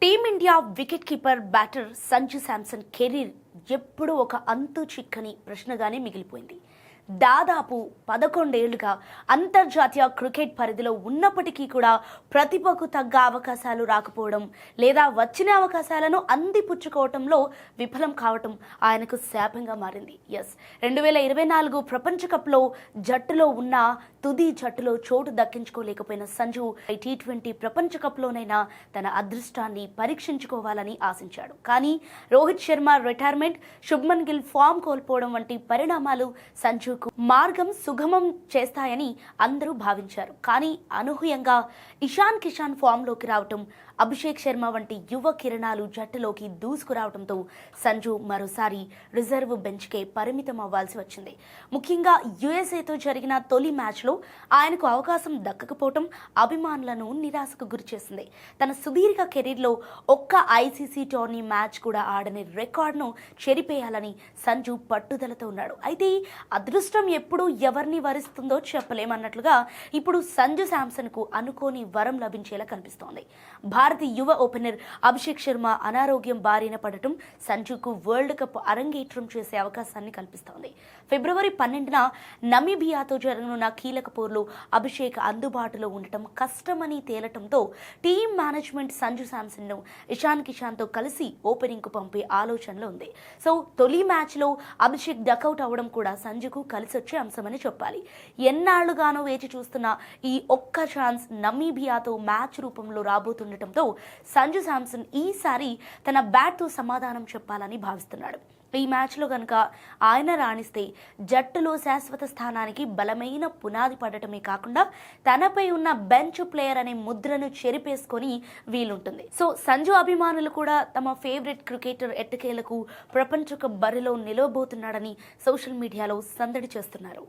Team India wicket keeper batter Sanju Samson career ఎప్పుడూ ఒక అంతు చిక్కని ప్రశ్నగానే మిగిలిపోయింది. దాదాపు 11 ఏళ్లుగా అంతర్జాతీయ క్రికెట్ పరిధిలో ఉన్నప్పటికీ కూడా ప్రతిభకు తగ్గ అవకాశాలు రాకపోవడం లేదా వచ్చిన అవకాశాలను అందిపుచ్చుకోవటంలో విఫలం కావటం ఆయనకు శాపంగా మారింది. 2024 ప్రపంచ కప్లో జట్టులో ఉన్న తుది జట్టులో చోటు దక్కించుకోలేకపోయిన సంజు T20 ప్రపంచ కప్లోనైనా తన అదృష్టాన్ని పరీక్షించుకోవాలని ఆశించాడు. కానీ రోహిత్ శర్మ రిటైర్మెంట్, శుభ్మన్ గిల్ ఫామ్ కోల్పోవడం వంటి పరిణామాలు సంజు మార్గం సుగమం చేస్తాయని అందరూ భావించారు. కానీ అనూహ్యంగా ఇషాన్ కిషాన్ ఫామ్ లోకి రావటం, అభిషేక్ శర్మ వంటి యువ కిరణాలు జట్టులోకి దూసుకురావడంతో సంజు మరోసారి రిజర్వ్ బెంచ్కే పరిమితం అవ్వాల్సి వచ్చింది. ముఖ్యంగా యుఎస్ఏతో జరిగిన తొలి మ్యాచ్లో ఆయనకు అవకాశం దక్కకపోవటం అభిమానులను నిరాశకు గురిచేసింది. తన సుదీర్ఘ కెరీర్లో ఒక్క ఐసీసీ టోర్నీ మ్యాచ్ కూడా ఆడని రికార్డును చెరిపేయాలని సంజు పట్టుదలతో ఉన్నాడు. అయితే అదృష్టం ఎప్పుడు ఎవరిని వరిస్తుందో చెప్పలేమన్నట్లుగా ఇప్పుడు సంజు శాంసన్కు అనుకోని వరం లభించేలా కనిపిస్తోంది. భారతీయ యువ ఓపెనర్ అభిషేక్ శర్మ అనారోగ్యం బారిన పడటం సంజుకు వరల్డ్ కప్ అరంగేట్రం చేసే అవకాశాన్ని కల్పిస్తోంది. ఫిబ్రవరి 12న నమీబియాతో జరగనున్న కీలక పోరులో అభిషేక్ అందుబాటులో ఉండటం కష్టమని తేలటంతో టీం మేనేజ్మెంట్ సంజు శాంసన్ను ఇషాన్ కిషాన్తో కలిసి ఓపెనింగ్కు పంపే ఆలోచనలో ఉంది. సో తొలి మ్యాచ్లో అభిషేక్ డకౌట్ అవ్వడం కూడా సంజుకు కలిసొచ్చే అంశమని చెప్పాలి. ఎన్నాళ్లుగానో వేచి చూస్తున్న ఈ ఒక్క ఛాన్స్ నమీబియాతో మ్యాచ్ రూపంలో రాబోతుండటంతో సంజు శాంసన్ ఈసారి తన బ్యాట్తో సమాధానం చెప్పాలని భావిస్తున్నాడు. ఈ మ్యాచ్లో కనుక ఆయన రాణిస్తే జట్టులో శాశ్వత స్థానానికి బలమైన పునాది పడటమే కాకుండా తనపై ఉన్న బెంచ్ ప్లేయర్ అనే ముద్రను చెరిపేసుకొని వీలుంటుంది. సో సంజు అభిమానులు కూడా తమ ఫేవరెట్ క్రికెటర్ ఎట్టకేలకు ప్రపంచ కప్ బరిలో నిలవబోతున్నాడని సోషల్ మీడియాలో సందడి చేస్తున్నారు.